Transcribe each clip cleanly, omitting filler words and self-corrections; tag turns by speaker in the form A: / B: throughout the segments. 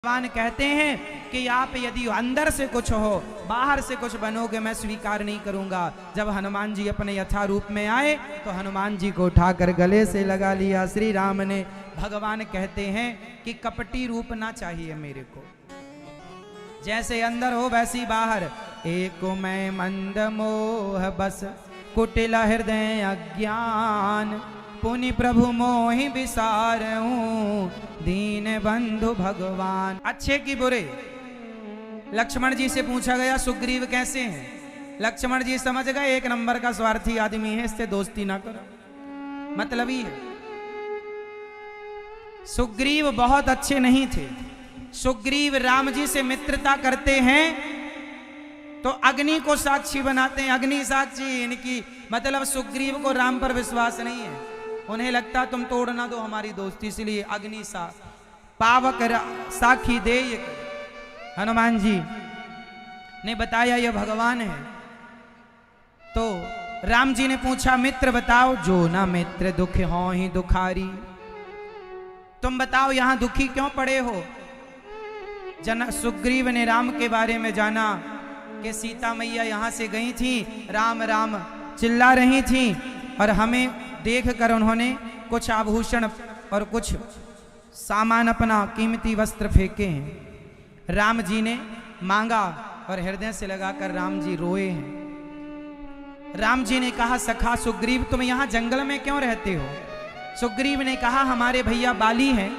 A: भगवान कहते हैं कि आप यदि अंदर से कुछ हो बाहर से कुछ बनोगे मैं स्वीकार नहीं करूंगा। जब हनुमान जी अपने यथा रूप में आए तो हनुमान जी को उठाकर गले से लगा लिया श्री राम ने। भगवान कहते हैं कि कपटी रूप ना चाहिए मेरे को, जैसे अंदर हो वैसी बाहर। एक मैं मंद मोह बस कुटिल हृदय अज्ञान, पुनि प्रभु मोहि विसारऊं दीन बंधु भगवान। अच्छे की बुरे लक्ष्मण जी से पूछा गया सुग्रीव कैसे हैं। लक्ष्मण जी समझ गए एक नंबर का स्वार्थी आदमी है, इससे दोस्ती ना करो, मतलब ही है। सुग्रीव बहुत अच्छे नहीं थे। सुग्रीव राम जी से मित्रता करते हैं तो अग्नि को साक्षी बनाते हैं, अग्नि साक्षी इनकी, मतलब सुग्रीव को राम पर विश्वास नहीं है। उन्हें लगता तुम तोड़ ना दो हमारी दोस्ती, इसलिए अग्नि सा पावक साखी दे। हनुमान जी ने बताया ये भगवान है। तो राम जी ने पूछा मित्र बताओ, जो ना मित्र दुख हो ही दुखारी। तुम बताओ यहां दुखी क्यों पड़े हो। सुग्रीव ने राम के बारे में जाना कि सीता मैया यहां से गई थी, राम राम चिल्ला रही थी और हमें देखकर उन्होंने कुछ आभूषण और कुछ सामान अपना कीमती वस्त्र फेंके हैं। राम जी ने मांगा और हृदय से लगाकर राम जी रोए हैं। राम जी ने कहा सखा सुग्रीव तुम यहाँ जंगल में क्यों रहते हो। सुग्रीव ने कहा हमारे भैया बाली हैं,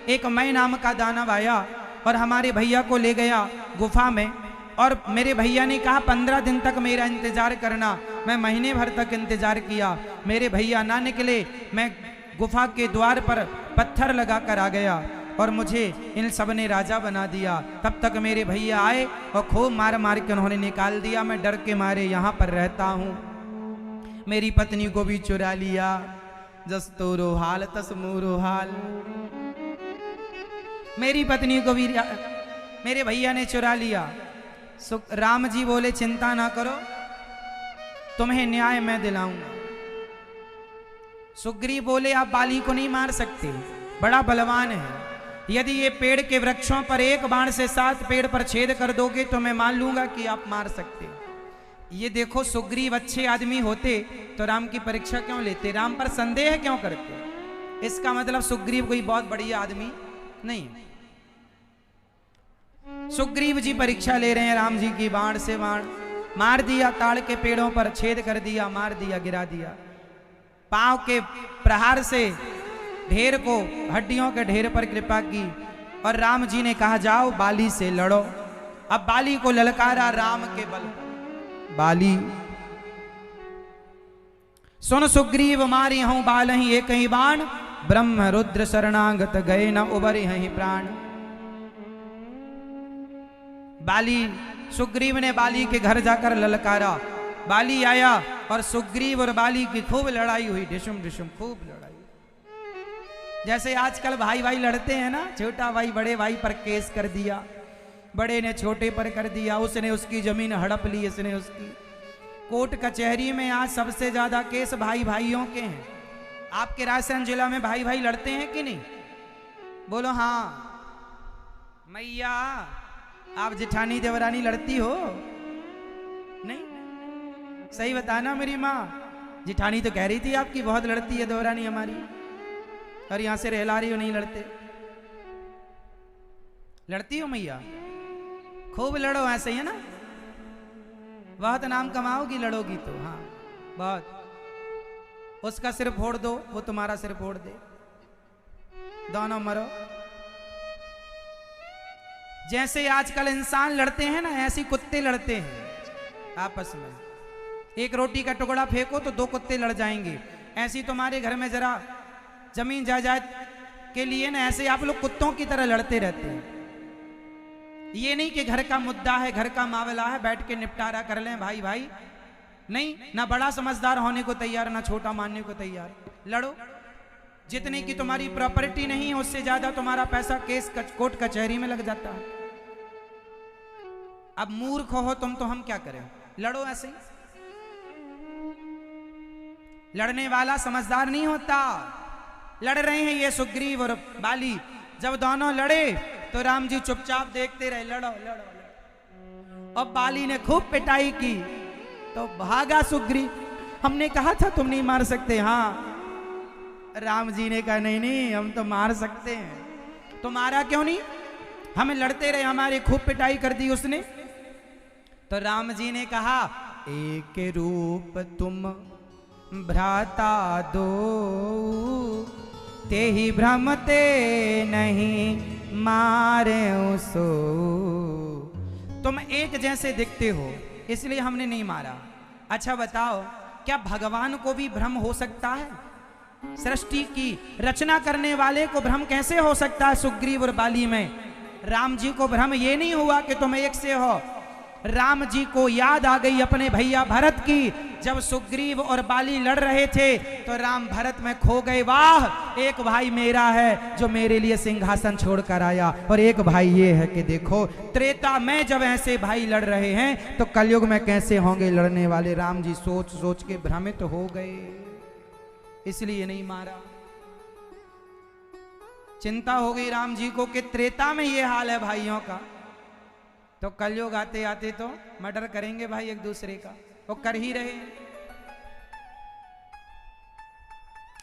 A: एक मैं नाम का दानव आया और हमारे भैया को ले गया गुफा में, और मेरे भैया ने कहा 15 दिन तक मेरा इंतजार करना। मैं महीने भर तक इंतजार किया, मेरे भैया ना निकले। मैं गुफा के द्वार पर पत्थर लगाकर आ गया और मुझे इन सब ने राजा बना दिया। तब तक मेरे भैया आए और खूब मार मार के उन्होंने निकाल दिया। मैं डर के मारे यहाँ पर रहता हूँ। मेरी पत्नी को भी चुरा लिया, जस तोरो हाल तस मोरो हाल। मेरी पत्नी को भी मेरे भैया ने चुरा लिया। राम जी बोले चिंता ना करो, तुम्हें न्याय मैं दिलाऊंगा। सुग्रीव बोले आप बाली को नहीं मार सकते, बड़ा बलवान है। यदि ये पेड़ के वृक्षों पर एक बाण से 7 पेड़ पर छेद कर दोगे तो मैं मान लूंगा कि आप मार सकते। ये देखो सुग्रीव अच्छे आदमी होते तो राम की परीक्षा क्यों लेते, राम पर संदेह क्यों करते। इसका मतलब सुग्रीव कोई बहुत बढ़िया आदमी नहीं। सुग्रीव जी परीक्षा ले रहे हैं राम जी की। बाण से बाण मार दिया, ताड़ के पेड़ों पर छेद कर दिया, मार दिया, गिरा दिया। पांव के प्रहार से ढेर को, हड्डियों के ढेर पर कृपा की और राम जी ने कहा जाओ बाली से लड़ो। अब बाली को ललकारा राम के बल पर। बाली सुन सुग्रीव मारी हूं बाल ही एक ही बाण, ब्रह्म रुद्र शरणागत गए न उबरे ही प्राण। बाली, सुग्रीव ने बाली के घर जाकर ललकारा। बाली आया और सुग्रीव और बाली की खूब लड़ाई हुई, डिशुम डिशुम खूब लड़ाई। जैसे आजकल भाई भाई लड़ते हैं ना, छोटा भाई बड़े भाई पर केस कर दिया, बड़े ने छोटे पर कर दिया, उसने उसकी जमीन हड़प ली, इसने उसकी। कोर्ट कचहरी में आज सबसे ज्यादा केस भाई भाइयों के हैं। आपके रायसेन जिला में भाई भाई लड़ते हैं कि नहीं, बोलो हाँ। मैया आप जेठानी देवरानी लड़ती हो नहीं, सही बताना मेरी माँ। जेठानी तो कह रही थी आपकी बहुत लड़ती है देवरानी हमारी, और यहां से रहला रही हो नहीं लड़ते। लड़ती हो मैया, खूब लड़ो, ऐसे ही है ना, बहुत नाम कमाओगी लड़ोगी तो। हाँ बहुत। उसका सिर फोड़ दो, वो तुम्हारा सिर फोड़ दे, दोनों मरो। जैसे आजकल इंसान लड़ते हैं ना, ऐसे कुत्ते लड़ते हैं आपस में। एक रोटी का टुकड़ा फेंको तो 2 कुत्ते लड़ जाएंगे। ऐसी तुम्हारे घर में जरा जमीन जायदाद के लिए ना, ऐसे आप लोग कुत्तों की तरह लड़ते रहते हैं। ये नहीं कि घर का मुद्दा है, घर का मामला है, बैठ के निपटारा कर लें भाई भाई, नहीं। ना बड़ा समझदार होने को तैयार, ना छोटा मानने को तैयार। लड़ो, जितने की तुम्हारी प्रॉपर्टी नहीं है उससे ज्यादा तुम्हारा पैसा केस कोर्ट कचहरी में लग जाता है। अब मूर्ख हो तुम तो हम क्या करें, लड़ो ऐसे ही। लड़ने वाला समझदार नहीं होता। लड़ रहे हैं ये सुग्रीव और बाली। जब दोनों लड़े तो राम जी चुपचाप देखते रहे, लड़ो लड़ो लड़ो। अब बाली ने खूब पिटाई की तो भागा सुग्रीव। हमने कहा था तुम नहीं मार सकते। हाँ, राम जी ने कहा नहीं नहीं हम तो मार सकते हैं। तो मारा क्यों नहीं? हमें लड़ते रहे, हमारी खूब पिटाई कर दी उसने। तो राम जी ने कहा एक रूप तुम भ्राता दो, ते ही भ्रमते नहीं मारे सो। तुम एक जैसे दिखते हो इसलिए हमने नहीं मारा। अच्छा बताओ, क्या भगवान को भी भ्रम हो सकता है? सृष्टि की रचना करने वाले को भ्रम कैसे हो सकता है? सुग्रीव और बाली में राम जी को भ्रम ये नहीं हुआ कि तुम एक से हो। राम जी को याद आ गई अपने भैया भरत की। जब सुग्रीव और बाली लड़ रहे थे तो राम भरत में खो गए। वाह, एक भाई मेरा है जो मेरे लिए सिंहासन छोड़कर आया, और एक भाई ये है कि देखो त्रेता में जब ऐसे भाई लड़ रहे हैं तो कलयुग में कैसे होंगे लड़ने वाले। राम जी सोच सोच के भ्रमित हो गए, इसलिए नहीं मारा। चिंता हो गई राम जी को कि त्रेता में ये हाल है भाइयों का, तो कलयुग आते आते तो मर्डर करेंगे भाई एक दूसरे का। वो कर ही रहे,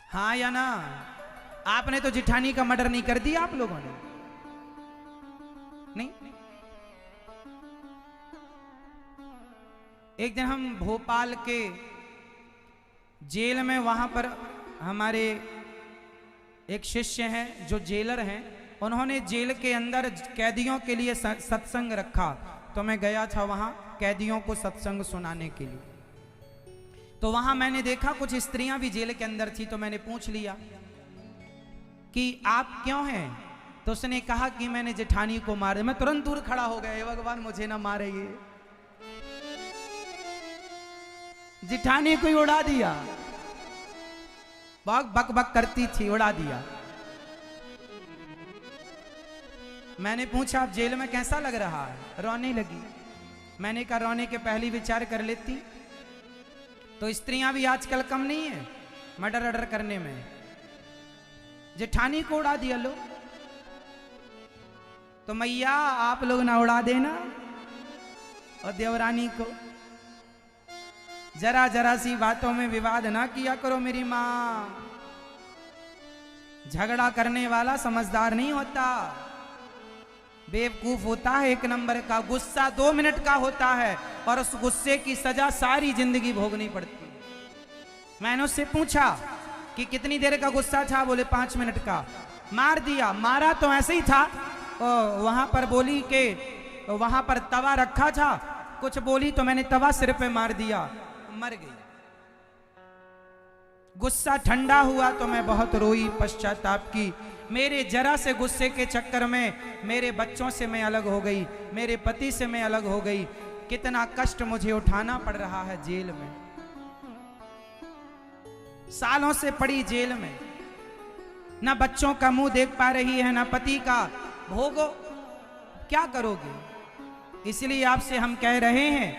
A: हाँ या ना? आपने तो जिठानी का मर्डर नहीं कर दिया आप लोगों ने? नहीं। एक दिन हम भोपाल के जेल में, वहां पर हमारे एक शिष्य हैं जो जेलर हैं, उन्होंने जेल के अंदर कैदियों के लिए सत्संग रखा। तो मैं गया था वहां कैदियों को सत्संग सुनाने के लिए। तो वहां मैंने देखा कुछ स्त्रियां भी जेल के अंदर थी। तो मैंने पूछ लिया कि आप क्यों हैं? तो उसने कहा कि मैंने जेठानी को मारा। मैं तुरंत दूर खड़ा हो गया, हे भगवान मुझे ना मारे, ये जेठानी को उड़ा दिया। बक बक बक करती थी, उड़ा दिया। मैंने पूछा आप जेल में कैसा लग रहा है? रोने लगी। मैंने कहा रोने के पहले विचार कर लेती तो स्त्रियां भी आजकल कम नहीं है मर्डर अर्डर करने में। जेठानी को उड़ा दिया लो, तो मैया आप लोग ना उड़ा देना। और देवरानी को जरा जरा सी बातों में विवाद ना किया करो मेरी मां। झगड़ा करने वाला समझदार नहीं होता, बेवकूफ होता है एक नंबर का। गुस्सा 2 मिनट का होता है और उस गुस्से की सजा सारी जिंदगी भोगनी पड़ती। मैंने उससे पूछा कि कितनी देर का गुस्सा था? बोले 5 मिनट का। मार दिया? मारा तो ऐसे ही था। वहां पर बोली कि वहां पर तवा रखा था, कुछ बोली तो मैंने तवा सिर पे मार दिया, मर गई। गुस्सा ठंडा हुआ तो मैं बहुत रोई, पश्चाताप की। मेरे जरा से गुस्से के चक्कर में मेरे बच्चों से मैं अलग हो गई, मेरे पति से मैं अलग हो गई। कितना कष्ट मुझे उठाना पड़ रहा है जेल में। सालों से पड़ी जेल में, ना बच्चों का मुंह देख पा रही है, ना पति का। भोगो, क्या करोगे? इसलिए आपसे हम कह रहे हैं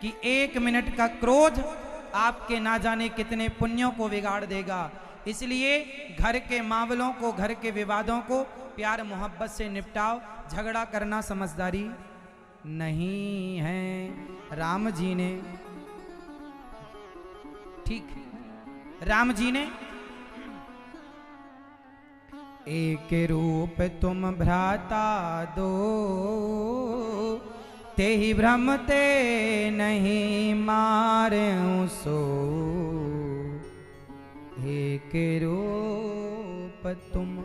A: कि 1 मिनट का क्रोध आपके ना जाने कितने पुण्यों को बिगाड़ देगा। इसलिए घर के मामलों को, घर के विवादों को प्यार मोहब्बत से निपटाओ। झगड़ा करना समझदारी नहीं है। राम जी ने, ठीक है, राम जी ने एक रूप तुम भ्राता दो, ते ही भ्रमते नहीं मारे सो। एक रूप तुम,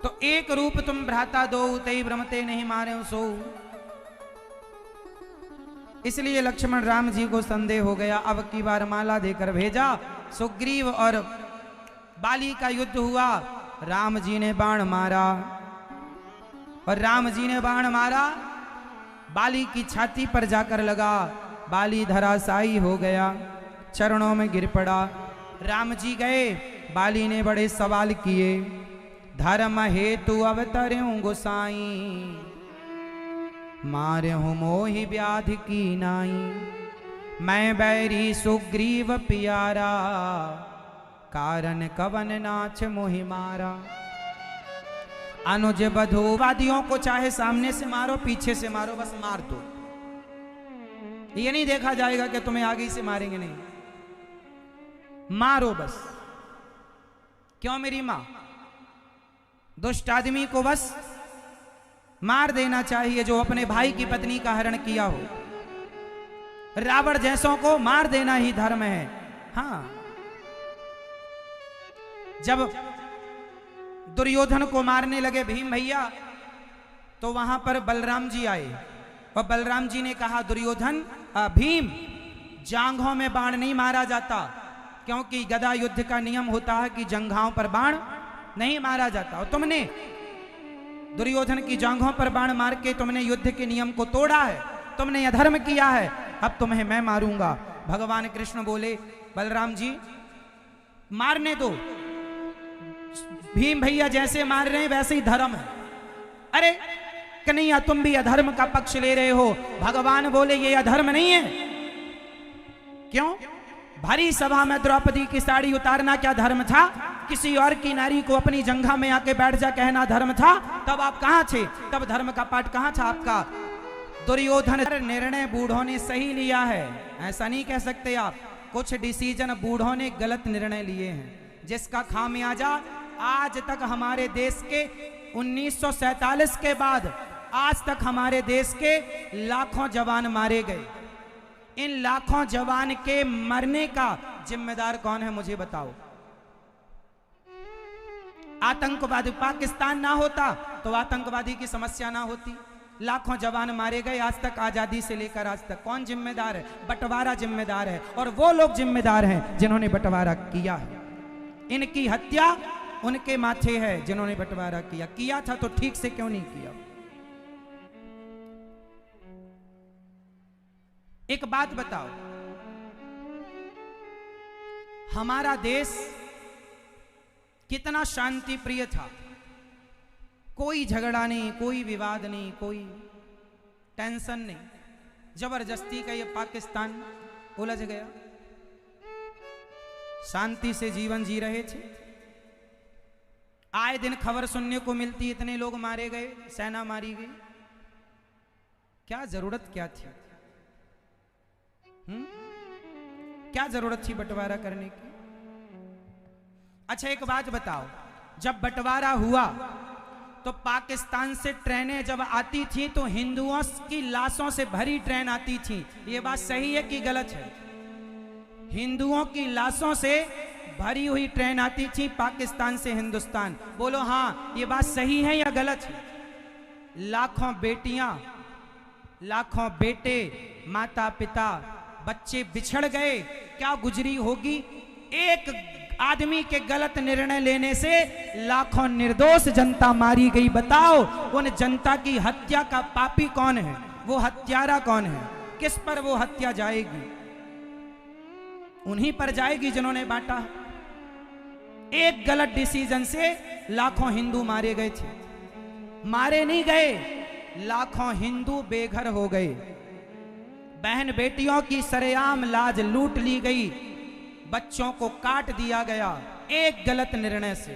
A: तो एक रूप तुम भ्राता दो, ते ही भ्रमते नहीं मारे सो। इसलिए लक्ष्मण राम जी को संदेह हो गया। अब की बार माला देकर भेजा। सुग्रीव और बाली का युद्ध हुआ। राम जी ने बाण मारा और राम जी ने बाण मारा, बाली की छाती पर जाकर लगा। बाली धराशायी हो गया, चरणों में गिर पड़ा। राम जी गए, बाली ने बड़े सवाल किए। धर्म हेतु अवतर्यूं गोसाई, मार्यूं मोहि व्याधि की नाई। मैं बैरी सुग्रीव प्यारा, कारण कवन नाच मोहि मारा। अनुज बधूवादियों को चाहे सामने से मारो पीछे से मारो, बस मार दो। ये नहीं देखा जाएगा कि तुम्हें आगे से मारेंगे, नहीं, मारो बस। क्यों मेरी मां? दुष्ट आदमी को बस मार देना चाहिए जो अपने भाई की पत्नी का हरण किया हो। रावण जैसों को मार देना ही धर्म है। हाँ, जब दुर्योधन को मारने लगे भीम भैया, तो वहां पर बलराम जी आए और बलराम जी ने कहा, दुर्योधन भीम, जांघों में बाण नहीं मारा जाता, क्योंकि गदा युद्ध का नियम होता है कि जंघाओं पर बाण नहीं मारा जाता, और तुमने दुर्योधन की जांघों पर बाण मार के तुमने युद्ध के नियम को तोड़ा है, तुमने अधर्म किया है, अब तुम्हें मैं मारूंगा। भगवान कृष्ण बोले, बलराम जी मारने दो, भीम भैया जैसे मार रहे हैं वैसे ही धर्म है। अरे कन्हैया, तुम भी अधर्म का पक्ष ले रहे हो। भगवान बोले, ये अधर्म नहीं है। क्यों? भरी सभा में द्रौपदी की साड़ी उतारना क्या धर्म था? किसी और की नारी को अपनी जंघा में आके बैठ जा कहना धर्म था? तब आप कहां थे? तब धर्म का पाठ कहां था आपका? दुर्योधन निर्णय बूढ़ों ने सही लिया है, ऐसा नहीं कह सकते आप। कुछ डिसीजन बूढ़ों ने गलत निर्णय लिए हैं, जिसका खामियाजा आज तक हमारे देश के 1947 के बाद आज तक हमारे देश के लाखों जवान मारे गए। इन लाखों जवान के मरने का जिम्मेदार कौन है, मुझे बताओ। आतंकवादी पाकिस्तान ना होता तो आतंकवादी की समस्या ना होती। लाखों जवान मारे गए आज तक, आजादी से लेकर आज तक। कौन जिम्मेदार है? बंटवारा जिम्मेदार है, और वो लोग जिम्मेदार हैं जिन्होंने बंटवारा किया है। इनकी हत्या उनके माथे है जिन्होंने बंटवारा किया था तो ठीक से क्यों नहीं किया? एक बात बताओ, हमारा देश कितना शांति प्रिय था, कोई झगड़ा नहीं, कोई विवाद नहीं, कोई टेंशन नहीं। जबरदस्ती का ये पाकिस्तान उलझ गया। शांति से जीवन जी रहे थे, आए दिन खबर सुनने को मिलती इतने लोग मारे गए, सेना मारी गई। क्या जरूरत क्या थी? क्या जरूरत थी बंटवारा करने की? अच्छा एक बात बताओ, जब बंटवारा हुआ तो पाकिस्तान से ट्रेनें जब आती थी तो हिंदुओं की लाशों से भरी ट्रेन आती थी। ये बात सही है कि गलत है? हिंदुओं की लाशों से भरी हुई ट्रेन आती थी पाकिस्तान से हिंदुस्तान। बोलो हाँ, ये बात सही है या गलत है? लाखों बेटियां, लाखों बेटे, माता पिता, बच्चे बिछड़ गए। क्या गुजरी होगी? एक आदमी के गलत निर्णय लेने से लाखों निर्दोष जनता मारी गई। बताओ, उन जनता की हत्या का पापी कौन है? वो हत्यारा कौन है? किस पर वो हत्या जाएगी? उन्हीं पर जाएगी जिन्होंने बांटा। एक गलत डिसीजन से लाखों हिंदू मारे गए थे। मारे नहीं गए, लाखों हिंदू बेघर हो गए। बहन बेटियों की सरेआम लाज लूट ली गई, बच्चों को काट दिया गया एक गलत निर्णय से।